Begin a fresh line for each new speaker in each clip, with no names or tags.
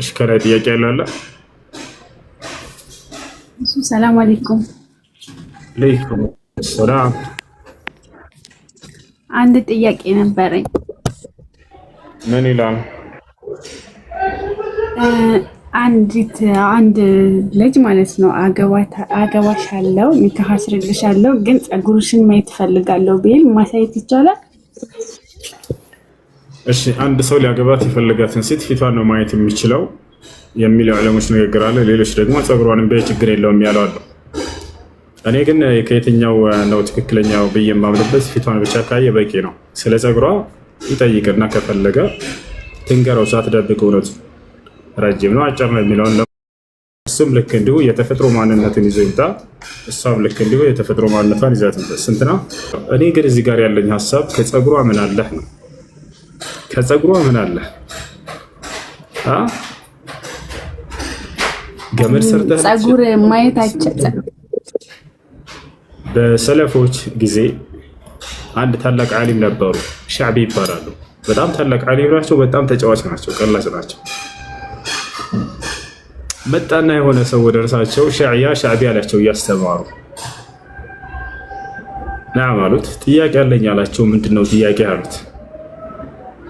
እሺ ከላይ ጥያቄ ያለ
ሰላም አለይኩም።
አለይኩም ሰላም።
አንድ ጥያቄ ነበረኝ።
ምን ይላል?
አንድ ልጅ ማለት ነው አገባሻለሁ፣ ኒካህ አስርልሻለሁ፣ ግን ፀጉርሽን ማየት እፈልጋለሁ ቢል ማሳየት ይቻላል?
እሺ አንድ ሰው ሊያገባት የፈለጋትን ሴት ፊቷን ነው ማየት የሚችለው የሚል ዑለሞች ንግግር አለ። ሌሎች ደግሞ ፀጉሯንም ቢያይ ችግር የለውም ያለው አለ። እኔ ግን ከየትኛው ነው ትክክለኛው ብዬ የማምንበት ፊቷን ብቻ ካየ በቂ ነው። ስለ ፀጉሯ ይጠይቅና ከፈለገ ትንገረው ሳትደብቅ እውነቱ ረጅም ነው አጭር ነው የሚለውን እሱም ልክ እንዲሁ የተፈጥሮ ማንነትን ይዞ ይምጣ፣ እሷም ልክ እንዲሁ የተፈጥሮ ማንነቷን ይዛ ትምጣ። ስንት ነው? እኔ ግን እዚህ ጋር ያለኝ ሀሳብ ከፀጉሯ ምን አለህ ነው። ከፀጉሯ ምን አለህ? ገመድ ሰርተህ
ፀጉር ማየት አይቻልም።
በሰለፎች ጊዜ አንድ ታላቅ ዓሊም ነበሩ፣ ሻዕቢ ይባላሉ። በጣም ታላቅ ዓሊም ናቸው። በጣም ተጫዋች ናቸው፣ ቀላጭ ናቸው። መጣና የሆነ ሰው ወደ እርሳቸው ሻዕቢ አላቸው እያስተማሩ ናም አሉት። ጥያቄ አለኝ አላቸው። ምንድነው ጥያቄ አሉት።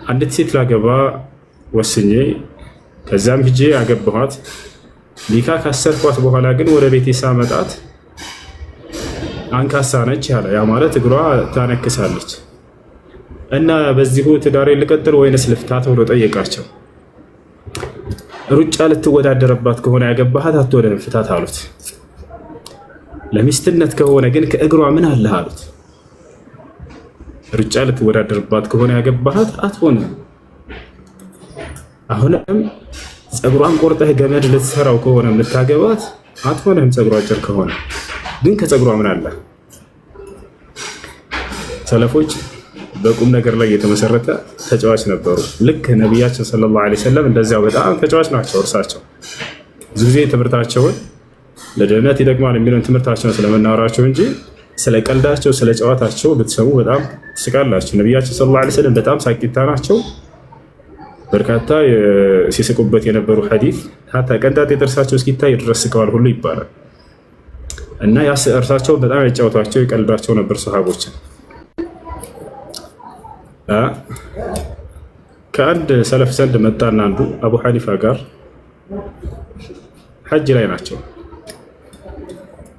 አንዲት ሴት ላገባ ወስኜ ከዛም ሂጄ አገባኋት። ኒካ ካሰርኳት በኋላ ግን ወደ ቤቴ ሳመጣት አንካሳ ነች ያለ፣ ያ ማለት እግሯ ታነክሳለች እና በዚሁ ትዳሬ ልቀጥል ወይንስ ልፍታ ተብሎ ጠየቃቸው። ሩጫ ልትወዳደርባት ከሆነ ያገባሃት አትወደም ፍታት አሉት። ለሚስትነት ከሆነ ግን ከእግሯ ምን አለህ አሉት። ሩጫ ልትወዳደርባት ከሆነ ያገባሃት አትሆንም። አሁንም ፀጉሯን ቆርጠህ ገመድ ልትሰራው ከሆነ የምታገባት አትሆንም። ፀጉሯ አጭር ከሆነ ግን ከፀጉሯ ምን አለ? ሰለፎች በቁም ነገር ላይ የተመሰረተ ተጫዋች ነበሩ። ልክ ነቢያችን ሰለላሁ ዐለይሂ ወሰለም እንደዚያው በጣም ተጫዋች ናቸው። እርሳቸው ብዙ ጊዜ ትምህርታቸውን ለድህነት ይጠቅማል የሚለውን ትምህርታቸውን ስለመናወራቸው እንጂ ስለ ቀልዳቸው ስለ ጨዋታቸው ብትሰሙ በጣም ትስቃላችሁ። ነቢያችን ሰለላሁ ዐለይሂ ወሰለም በጣም ሳቂታ ናቸው። በርካታ ሲስቁበት የነበሩ ሐዲስ ሀታ ቀንጣጤ ጥርሳቸው እስኪታይ ድረስ ስቀዋል ሁሉ ይባላል። እና እርሳቸው በጣም ያጫወቷቸው የቀልዷቸው ነበር ሰሃቦችን። ከአንድ ሰለፍ ዘንድ መጣና አንዱ አቡ ሐኒፋ ጋር ሐጅ ላይ ናቸው።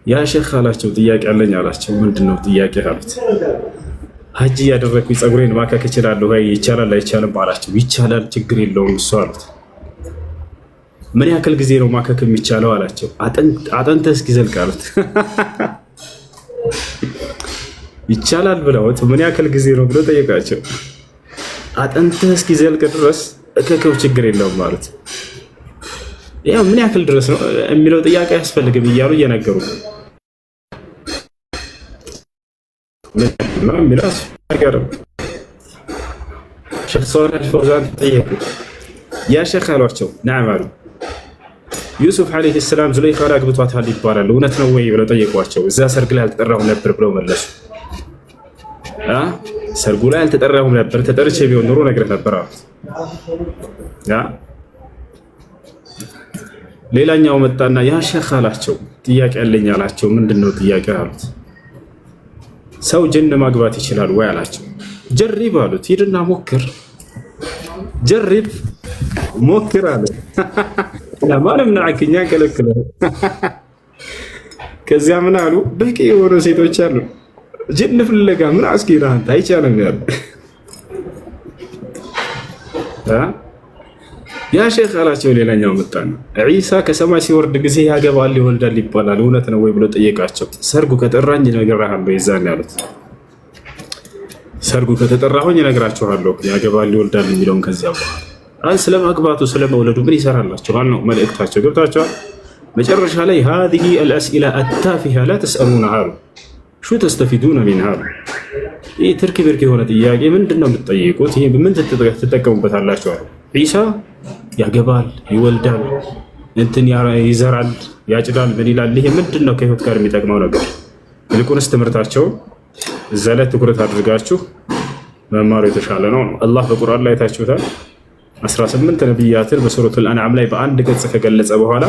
ያ ሼኽ አላቸው ጥያቄ አለኝ አላቸው። ምንድነው ጥያቄ አሉት። ሐጅ እያደረግኩኝ ፀጉሬን ማካክ እችላለሁ ወይ ይቻላል አይቻልም አላቸው። ይቻላል ችግር የለውም እሱ አሉት። ምን ያክል ጊዜ ነው ማካክ የሚቻለው አላቸው። አጥንተህ እስኪዘልቅ አሉት። ይቻላል ብለውት ምን ያክል ጊዜ ነው ብሎ ጠየቃቸው። አጥንተህ እስኪዘልቅ ድረስ እከከው ችግር የለውም ማለት ያው ምን ያክል ድረስ ነው የሚለው ጥያቄ አያስፈልግም እያሉ እየነገሩ ነው የሚላስ ነገር ሼኽ ሷሊህ አልፈውዛን ጠየቁ። ያ ሼኽ አሏቸው። ነዓም አሉ። ዩሱፍ ዓለይሂ ሰላም ዙለይኻን አግብቷታል ይባላል እውነት ነው ወይ ብለው ጠየቋቸው። እዛ ሰርግ ላይ አልተጠራሁም ነበር ብለው መለሱ። ሰርጉ ላይ አልተጠራሁም ነበር፣ ተጠርቼ ቢሆን ኖሮ ነግረህ ነበር አሉት። ሌላኛው መጣና ያ ሼኽ አላቸው ጥያቄ አለኝ አላቸው። ምንድነው ጥያቄ አሉት። ሰው ጅን ማግባት ይችላል ወይ አላቸው። ጀሪብ አሉት። ሂድና ሞክር፣ ጀሪብ ሞክር አለ። ለማንም ናዕክኛ ከለክለ። ከዚያ ምን አሉ? በቂ የሆኑ ሴቶች አሉ፣ ጅን ፍለጋ ምን አስኪራ አንተ አይቻልም ያሉ። ያ ሼኽ አላቸው። ሌላኛው መጣና ዒሳ ከሰማይ ሲወርድ ጊዜ ያገባል ይወልዳል ይባላል እውነት ነው ወይ ብሎ ጠየቃቸው። ሰርጉ ከጠራኝ እነግርሃለሁ የዛን ያሉት። ሰርጉ ከተጠራሁኝ እነግራችኋለሁ ያገባል ይወልዳል የሚለውን። ከዚያ በኋላ ስለማግባቱ ስለመውለዱ ምን ይሰራላችኋል ነው መልእክታቸው። ገብታችኋል? መጨረሻ ላይ هذه الأسئلة التافهة لا تسألونها شو تستفيدون منها። ይህ ትርክ ብርክ የሆነ ጥያቄ ምንድነው የምትጠይቁት? ይሄ ምን ትጠቀሙበታላችሁ? ዒሳ ያገባል ይወልዳል እንትን ይዘራል ያጭዳል ምን ይላል? ይሄ ምንድነው ከህይወት ጋር የሚጠቅመው ነገር? ይልቁንስ ትምህርታቸው እዛ ላይ ትኩረት አድርጋችሁ መማሩ የተሻለ ነው። አላህ በቁርአን ላይ ታችሁታል። 18 ነቢያትን በሱረቱል አንዓም ላይ በአንድ ገጽ ከገለጸ በኋላ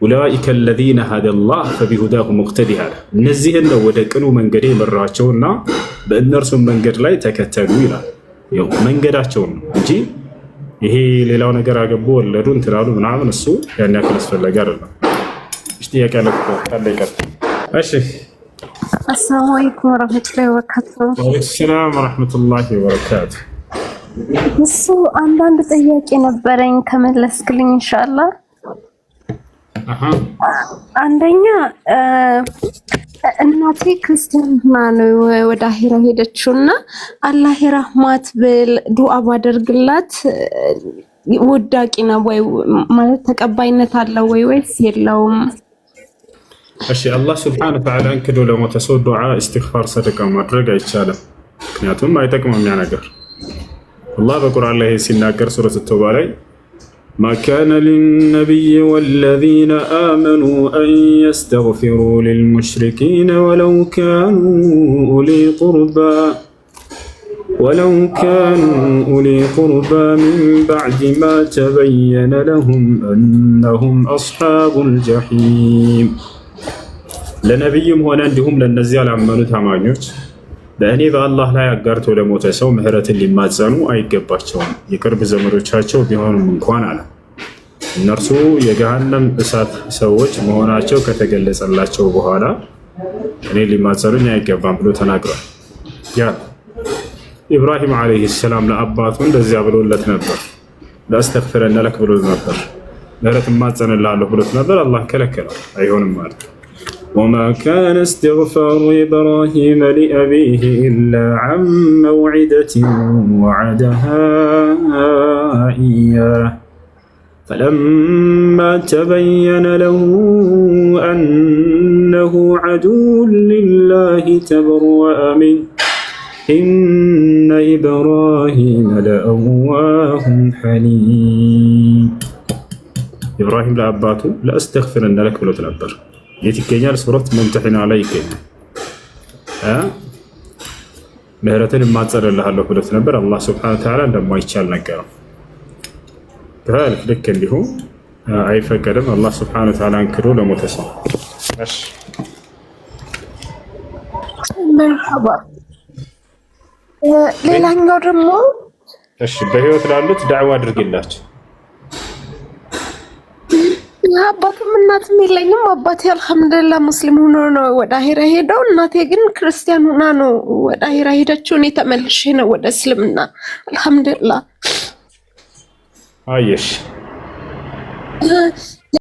ኡላኢከ አለዚነ ሀደላህ ፈቢሁዳሁ ሙቅተዲ አለ። እነዚህን ነው ወደ ቅኑ መንገድ የመራቸውና በእነርሱም መንገድ ላይ ተከተሉ ይላል። ያው መንገዳቸውን ነው እንጂ ይሄ ሌላው ነገር አገቡ ወለዱ እንትላሉ ምናምን እሱ ያን ያክል አስፈላጊ አይደለም። እሺ ጥያቄ አለ ካለ ይቀጥል። እሺ
አሰላሙ አለይኩም ወራህመቱላሂ ወበረካቱ።
ወአለይኩም ሰላም ወራህመቱላሂ ወበረካቱ።
እሱ አንዳንድ ጥያቄ ነበረኝ ከመለስክልኝ ኢንሻአላህ። አንደኛ እናቴ ክርስቲያና ነው ወደ አኺራ ሄደችውና አላህ የራህማት ብል ዱዓ ባደርግላት ወዳቂ ነው ወይ ማለት ተቀባይነት አለው ወይስ የለውም?
እሺ አላህ ሱብሓነሁ ወተዓላ እንክዶ ለሞተ ሰው ዱዓ ኢስቲግፋር ሰደቃ ማድረግ አይቻልም። ምክንያቱም አይጠቅምም ያ ነገር። አላህ በቁርአን ላይ ሲናገር ሱረቱ ተውባ ላይ ما كان للنبي والذين آمنوا أن يستغفروا للمشركين ولو كانوا أولي قربى من بعد ما تبين لهم أنهم أصحاب الجحيم ለነብይም ሆነ እንዲሁም ለነዚህ ያላመኑ ታማኞች በእኔ በአላህ ላይ አጋርተው ለሞተ ሰው ምህረትን ሊማጸኑ አይገባቸውም የቅርብ ዘመዶቻቸው ቢሆኑም እንኳን አለ። እነርሱ የገሃነም እሳት ሰዎች መሆናቸው ከተገለጸላቸው በኋላ እኔ ሊማጸኑኝ አይገባም ብሎ ተናግሯል። ያ ኢብራሂም ዓለይሂ ሰላም ለአባቱ እንደዚያ ብሎለት ነበር። ለአስተግፊረነ ለክ ብሎት ነበር። ምህረት ማጸንልሃለሁ ብሎት ነበር። አላህ ከለከለው። አይሆንም ማለት وما كان استغفار إبراهيم لأبيه إلا عن موعدة وعدها إياه فلما تبين له أنه عدو لله تبرأ منه إن إبراهيم لأواه حليم إبراهيم لأباته لأستغفرن لك بلوت نبر የት ይገኛል? ሱረት ሙምተሒና ላይ ይገኛል። ምህረትን ማጸልልሃለሁ ብሎት ነበር። አላህ ሱብሓነሁ ወተዓላ እንደማይቻል ነገረው። ልክ እንዲሁ አይፈቀድም አላህ ሱብሓነሁ ወተዓላ እንክዶ ለሞተ ሰው።
መርሐባ። ሌላኛው ደግሞ
እሺ በህይወት ላሉት ዳዕዋ አድርግላቸው።
አባትም እናትም የለኝም። አባቴ አልሐምዱሊላህ ሙስሊም ሆኖ ነው ወደ አኺራ ሄደው፣ እናቴ ግን ክርስቲያን ሆና ነው ወደ አኺራ ሄደችው። እኔ ተመልሼ ነው ወደ እስልምና አልሐምዱሊላህ።
አየሽ